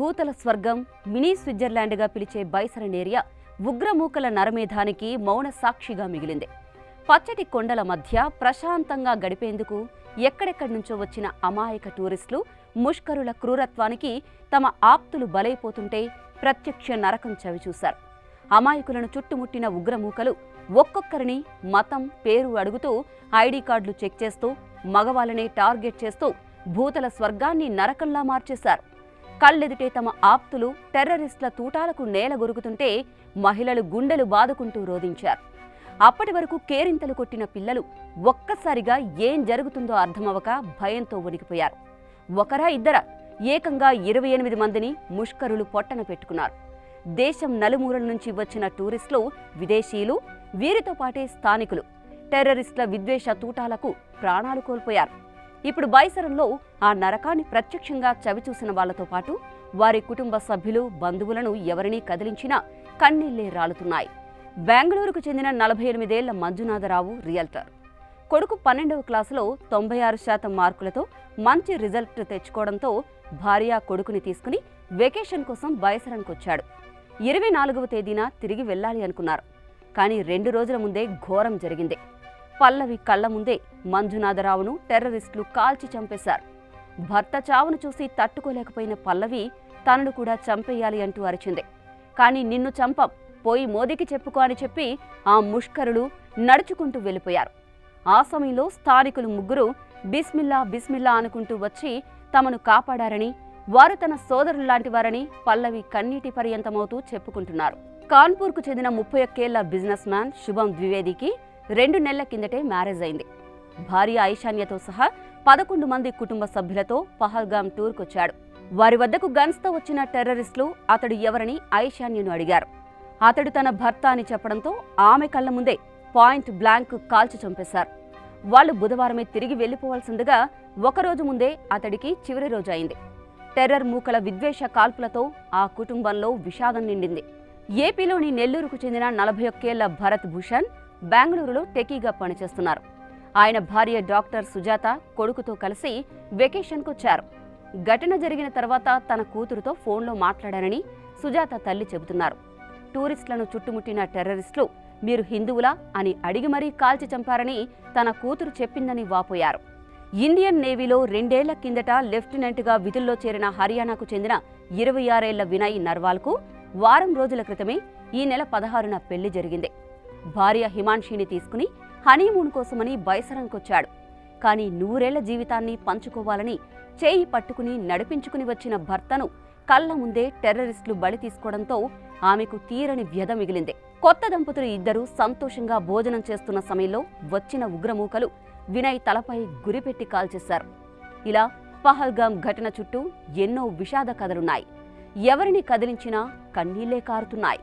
భూతల స్వర్గం, మినీ స్విట్జర్లాండ్గా పిలిచే బైసరన్ ఏరియా ఉగ్రమూకల నరమేధానికి మౌన సాక్షిగా మిగిలింది. పచ్చటి కొండల మధ్య ప్రశాంతంగా గడిపేందుకు ఎక్కడెక్కడి నుంచో వచ్చిన అమాయక టూరిస్టులు ముష్కరుల క్రూరత్వానికి తమ ఆప్తులు బలైపోతుంటే ప్రత్యక్ష నరకం చవిచూశారు. అమాయకులను చుట్టుముట్టిన ఉగ్రమూకలు ఒక్కొక్కరిని మతం, పేరు అడుగుతూ ఐడీ కార్డులు చెక్ చేస్తూ మగవాళ్ళనే టార్గెట్ చేస్తూ భూతల స్వర్గాన్ని నరకంలా మార్చేశారు. కళ్ళెదుటే తమ ఆప్తులు టెర్రరిస్టుల తూటాలకు నేల గొరుగుతుంటే మహిళలు గుండెలు బాదుకుంటూ రోధించారు. అప్పటి వరకు కేరింతలు కొట్టిన పిల్లలు ఒక్కసారిగా ఏం జరుగుతుందో అర్థమవక భయంతో వణికిపోయారు. ఒకరా ఇద్దరా ఏకంగా 28 మందిని ముష్కరులు పొట్టన పెట్టుకున్నారు. దేశం నలుమూలల నుంచి వచ్చిన టూరిస్టులు, విదేశీయులు, వీరితో పాటే స్థానికులు టెర్రరిస్టుల విద్వేష తూటాలకు ప్రాణాలు కోల్పోయారు. ఇప్పుడు బైసరంలో ఆ నరకాన్ని ప్రత్యక్షంగా చవిచూసిన వాళ్లతో పాటు వారి కుటుంబ సభ్యులు, బంధువులను ఎవరినీ కదిలించినా కన్నీళ్లే రాలుతున్నాయి. బెంగళూరుకు చెందిన 48 ఏళ్ల మంజునాథరావు రియల్టర్. కొడుకు 12వ క్లాసులో 96% మార్కులతో మంచి రిజల్ట్ తెచ్చుకోవడంతో భార్య, కొడుకుని తీసుకుని వెకేషన్ కోసం బైసరన్కొచ్చాడు. 24వ తేదీన తిరిగి వెళ్లాలి అనుకున్నారు. కానీ 2 రోజుల ముందే ఘోరం జరిగింది. పల్లవి కళ్ల ముందే మంజునాథరావును టెర్రరిస్టులు కాల్చి చంపేశారు. భర్త చావును చూసి తట్టుకోలేకపోయిన పల్లవి తనను కూడా చంపేయాలి అంటూ అరిచింది. కానీ నిన్ను చంపం, పోయి మోదీకి చెప్పుకో అని చెప్పి ఆ ముష్కరులు నడుచుకుంటూ వెళ్ళిపోయారు. ఆ సమయంలో స్థానికులు ముగ్గురు బిస్మిల్లా బిస్మిల్లా అనుకుంటూ వచ్చి తమను కాపాడారని, వారు తన సోదరుల్లాంటి వారని పల్లవి కన్నీటి పర్యంతమవుతూ చెప్పుకుంటున్నారు. కాన్పూర్కు చెందిన 31 ఏళ్ల బిజినెస్ మ్యాన్ శుభం ద్వివేదికి 2 నెలల కిందటే మ్యారేజ్ అయింది. భార్య ఐశాన్యతో సహా 11 మంది కుటుంబ సభ్యులతో పహల్గామ్ టూర్కొచ్చాడు. వారి వద్దకు గన్స్తో వచ్చిన టెర్రరిస్టులు అతడు ఎవరని ఐశాన్యను అడిగారు. అతడు తన భర్త అని చెప్పడంతో ఆమె కళ్ల ముందే పాయింట్ బ్లాంక్ కాల్చి చంపేశారు. వాళ్లు బుధవారమే తిరిగి వెళ్లిపోవాల్సిందిగా ఒకరోజు ముందే అతడికి చివరి రోజు అయింది. టెర్రర్ మూకల విద్వేష కాల్పులతో ఆ కుటుంబంలో విషాదం నిండింది. ఏపీలోని నెల్లూరుకు చెందిన 41 ఏళ్ల భరత్ భూషణ్ బెంగళూరులో టెకీగా పనిచేస్తున్నారు. ఆయన భార్య డాక్టర్ సుజాత కొడుకుతో కలిసి వెకేషన్కొచ్చారు. ఘటన జరిగిన తర్వాత తన కూతురుతో ఫోన్లో మాట్లాడానని సుజాత తల్లి చెబుతున్నారు. టూరిస్టులను చుట్టుముట్టిన టెర్రరిస్టులు మీరు హిందువులా అని అడిగి మరీ కాల్చి చంపారని తన కూతురు చెప్పిందని వాపోయారు. ఇండియన్ నేవీలో 2 ఏళ్ల కిందట లెఫ్టినెంట్గా విధుల్లో చేరిన హర్యానాకు చెందిన 26 ఏళ్ల వినయ్ నర్వాల్కు వారం రోజుల క్రితమే ఈ నెల 16న పెళ్లి జరిగింది. భార్య హిమాన్షిని తీసుకుని హనీమూన్ కోసమని బైసరన్కొచ్చాడు. కానీ 100 ఏళ్ల జీవితాన్ని పంచుకోవాలని చేయి పట్టుకుని నడిపించుకుని వచ్చిన భర్తను కళ్ల ముందే టెర్రరిస్టులు బలి తీసుకోవడంతో ఆమెకు తీరని వ్యధ మిగిలింది. కొత్త దంపతులు ఇద్దరూ సంతోషంగా భోజనం చేస్తున్న సమయంలో వచ్చిన ఉగ్రమూకలు వినయ్ తలపై గురిపెట్టి కాల్చేశారు. ఇలా పహల్గామ్ ఘటన చుట్టూ ఎన్నో విషాద కథలున్నాయి. ఎవరిని కదిలించినా కన్నీళ్లే కారుతున్నాయి.